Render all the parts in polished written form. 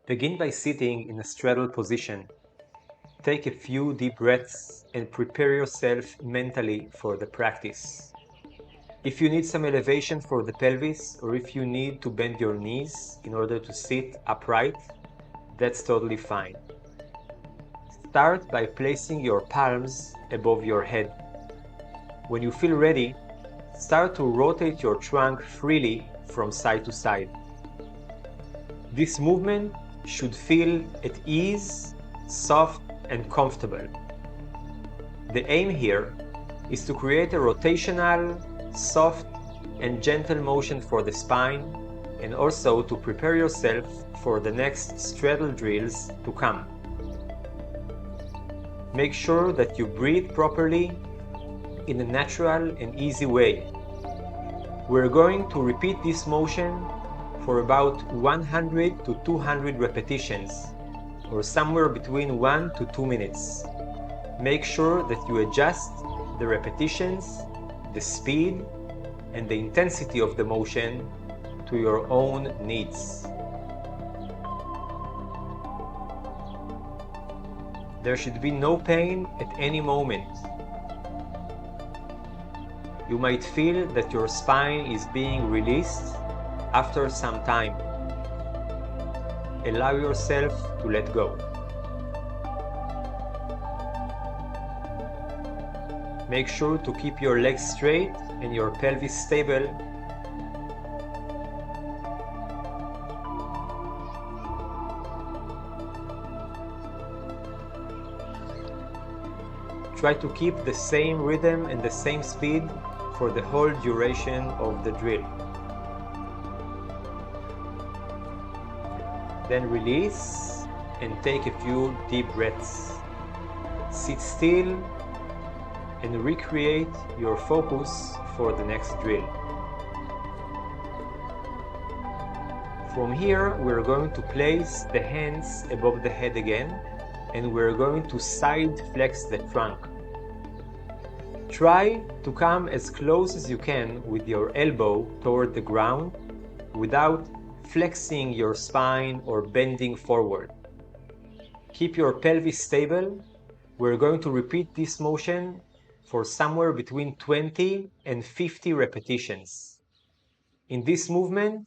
Begin by sitting in a straddle position. Take a few deep breaths and prepare yourself mentally for the practice. If you need some elevation for the pelvis, or if you need to bend your knees in order to sit upright, that's totally fine. Start by placing your palms above your head. When you feel ready, start to rotate your trunk freely from side to side. This movement should feel at ease, soft, and comfortable. The aim here is to create a rotational, soft, and gentle motion for the spine, and also to prepare yourself for the next straddle drills to come. Make sure that you breathe properly in a natural and easy way. We're going to repeat this motion for about 100 to 200 repetitions, or somewhere between 1 to 2 minutes. Make sure that you adjust the repetitions, the speed, and the intensity of the motion to your own needs. There should be no pain at any moment. You might feel that your spine is being released after some time. Allow yourself to let go. Make sure to keep your legs straight and your pelvis stable. Try to keep the same rhythm and the same speed for the whole duration of the drill. Then release and take a few deep breaths. Sit still and recreate your focus for the next drill. From here, we're going to place the hands above the head again, and we're going to side flex the trunk. Try to come as close as you can with your elbow toward the ground without flexing your spine or bending forward. Keep your pelvis stable. We're going to repeat this motion for somewhere between 20 and 50 repetitions. In this movement,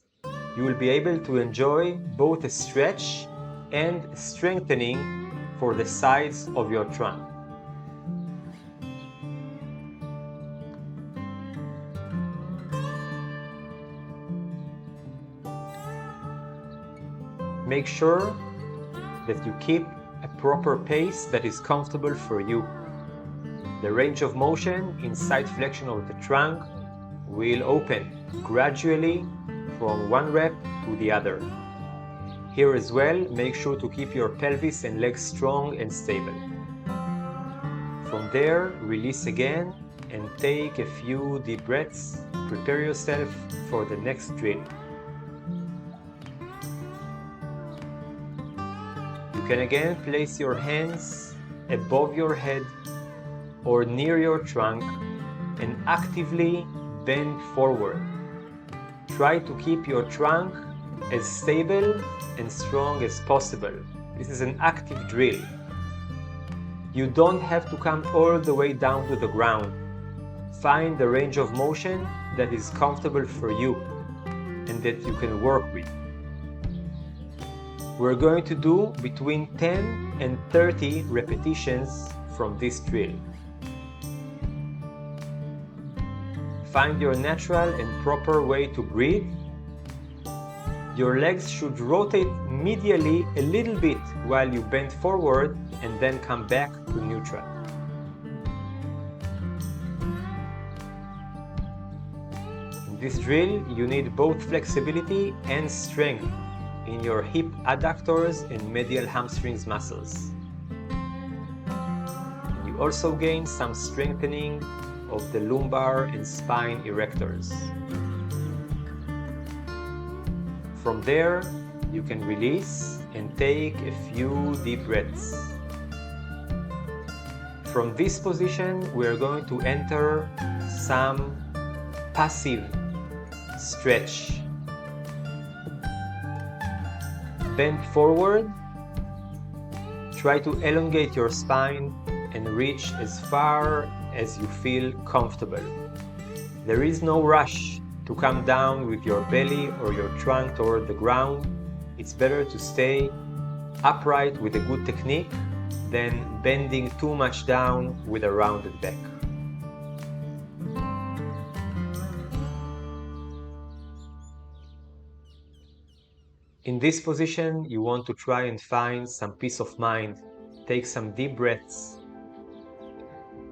you will be able to enjoy both a stretch and strengthening for the sides of your trunk. Make sure that you keep a proper pace that is comfortable for you. The range of motion in side flexion of the trunk will open gradually from one rep to the other. Here as well, make sure to keep your pelvis and legs strong and stable. From there, release again and take a few deep breaths. Prepare yourself for the next drill. You can again place your hands above your head or near your trunk and actively bend forward. Try to keep your trunk as stable and strong as possible. This is an active drill. You don't have to come all the way down to the ground. Find the range of motion that is comfortable for you and that you can work with. We're going to do between 10 and 30 repetitions from this drill. Find your natural and proper way to breathe. Your legs should rotate medially a little bit while you bend forward and then come back to neutral. In this drill, you need both flexibility and strength in your hip adductors and medial hamstrings muscles. You also gain some strengthening of the lumbar and spine erectors. From there, you can release and take a few deep breaths. From this position, we are going to enter some passive stretch. Bend forward. Try to elongate your spine and reach as far as you feel comfortable. There is no rush to come down with your belly or your trunk toward the ground. It's better to stay upright with a good technique than bending too much down with a rounded back. In this position, you want to try and find some peace of mind. Take some deep breaths.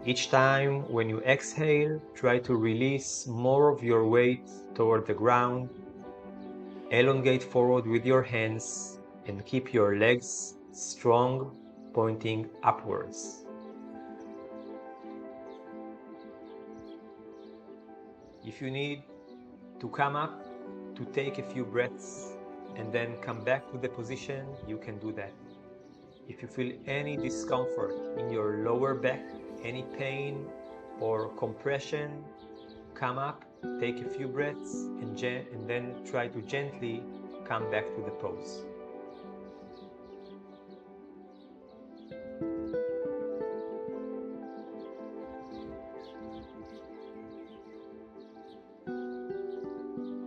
Each time when you exhale, try to release more of your weight toward the ground. Elongate forward with your hands and keep your legs strong, pointing upwards. If you need to come up to take a few breaths and then come back to the position, you can do that. If you feel any discomfort in your lower back, any pain or compression, come up, take a few breaths, and then try to gently come back to the pose.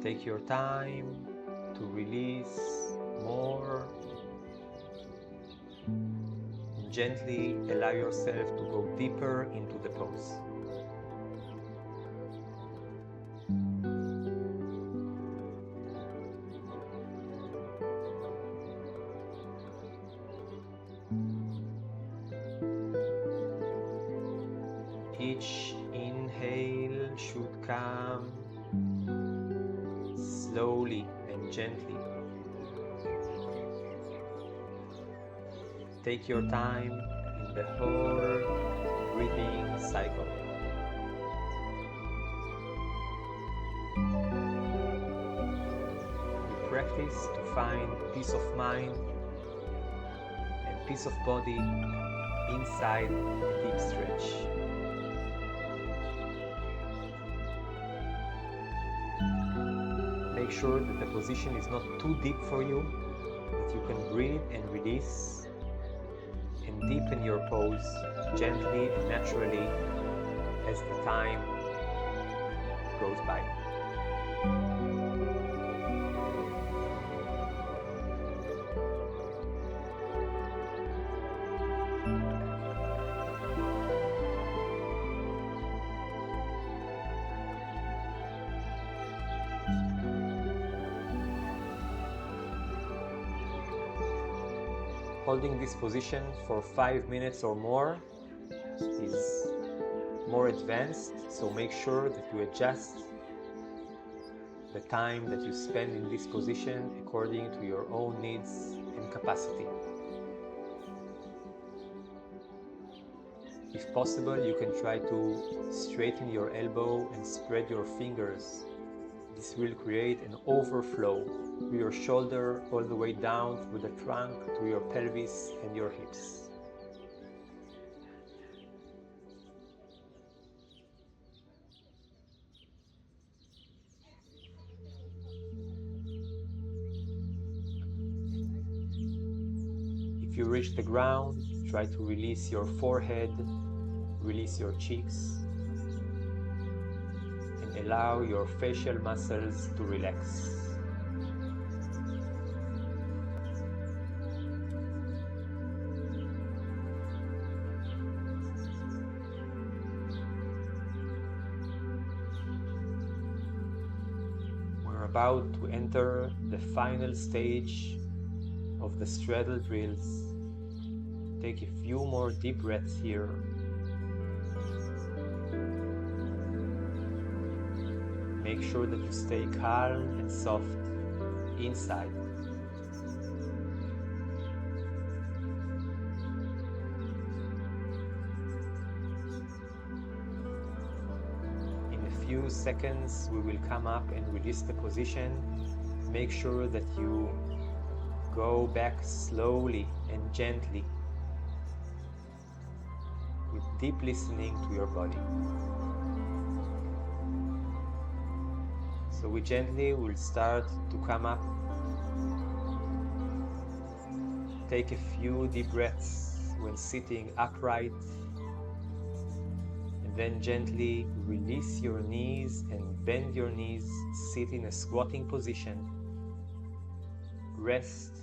Take your time to release more. And gently allow yourself to go deeper into the pose. Each inhale should come slowly and gently. Take your time in the whole breathing cycle. We practice to find peace of mind and peace of body inside a deep stretch. Make sure that the position is not too deep for you, that you can breathe and release and deepen your pose gently and naturally as the time goes by. Holding this position for 5 minutes or more is more advanced, so make sure that you adjust the time that you spend in this position according to your own needs and capacity. If possible, you can try to straighten your elbow and spread your fingers. This will create an overflow to your shoulder all the way down through the trunk to your pelvis and your hips. If you reach the ground, try to release your forehead, release your cheeks, and allow your facial muscles to relax. We're about to enter the final stage of the straddle drills. Take a few more deep breaths here. Make sure that you stay calm and soft inside. In a few seconds, we will come up and release the position. Make sure that you go back slowly and gently, with deep listening to your body. So we gently will start to come up Take a few deep breaths when sitting upright, and then gently release your knees and bend your knees. Sit in a squatting position. Rest